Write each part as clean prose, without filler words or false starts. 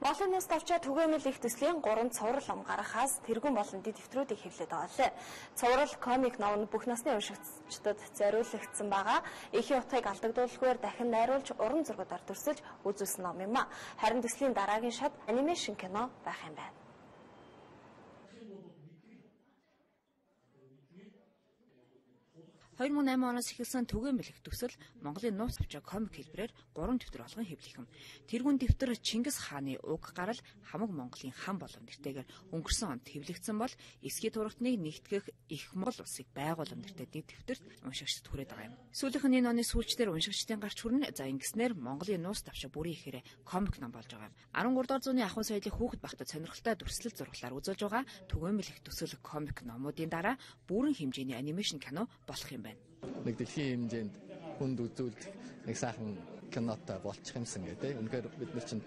Монголын нус давчаа түгээмэл их төслийн 3 цуврал ном гаргахаас тэргүүн болон дэд дэвтрүүдийг хэвлээд байгаа. Цуврал комик ном бүх насны уншигчдад зориулагдсан байгаа. Эхийн утгыг алдагдуулахгүйгээр дахин найруулж уран зургуудаар төрсөлж үзүүлсэн ном юм а. Харин төслийн дараагийн шат анимашн кино байх юм байна. 2008 оноос эхэлсэн түгээмэл их төсөл Монголын нууц давчаа комик хэлбэрээр 3 дэвтэр болгон хэвлэхэм. Тэргүүн дэвтэр Чингис хааны уг гарал хамаг Монголын хан болон нэртэйгээр өнгөрсөн онд хэвлэгдсэн бол эсхий турагтныг нэгтгэх их Монгол улсыг байгуулсан нэртэй дэвтэрт уншигчд хүрээд байгаа юм. Сүүлийнх нь энэ оны сүүлчдэр уншигчдын гарч хүрнэ. За ингэснээр Монголын нууц давчаа бүрийн ихээр комик ном болж байгаа юм. 13 дугаар зууны ахуй соёлыг хүүхэд багтад сонирхолтой дүрслэл зурглаар үзүүлж байгаа түгээмэл их төсөл комик номуудын дараа бүрэн хэмжээний анимашн кино болох юм. Нэг дэлхийн хэмжээнд хүнд үзүүлэх нэг сайхан кинотой болчих юмсан гэдэг. Үнэхээр бид нар чинь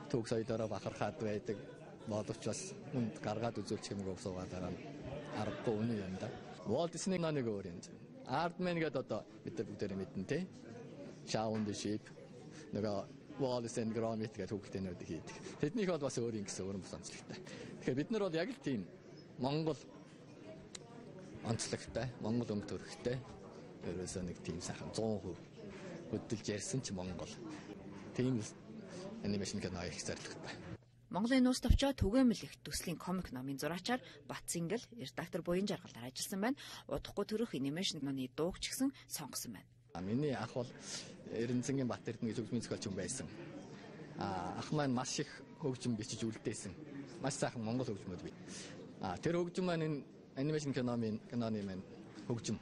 төг соёлоороо бахархаад байдаг. Боловч бас хүнд гаргаад үзүүлчих юмгүй суугаад дараа аргагүй үнэ юм да. Walt Disney нэг өөр юм. Aardman гэдэг одоо бид бүгдээрээ мэднэ те. Shaun the Sheep нөгөө Wallace and Gromit гэдэг хүүхдэнүүд хийдэг. Тэднийх бол бас өөр юм гэсэн өөр сонцлогтой. Тэгэхээр бид нар бол яг л тийм Монгол онцлогтой, Монгол өмд төрхтэй ерөөсөө нэг тийм сайхан 100% хөдөлж ярьсан ч Монгол. Тийм анимашн кино их зорилготой. Монголын нууц давчаа түгээмэл их төслийн комик номын зураачаар Батцингэл редактор буян жаргалаар ажилласан байна. Удахгүй төрөх анимашн киноны дууг ч гэсэн сонгосон байна. Миний ах бол Эрдэнэцэнгийн Батэрдэн гэж хөгжмийн зохиолч хүн байсан. Ах маань маш их хөгжим бичиж үлдээсэн. Маш сайхан монгол хөгжмөд бий. Тэр хөгжим маань энэ анимашн киноны маань хөгжим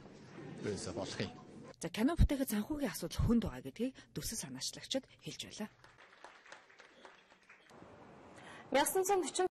ерөөсөө болох юм. За кино бүтээхэд санхүүгийн асуудал хүнд байгаа гэдгийг төсөл санаачлагчид хэлж байлаа. 1940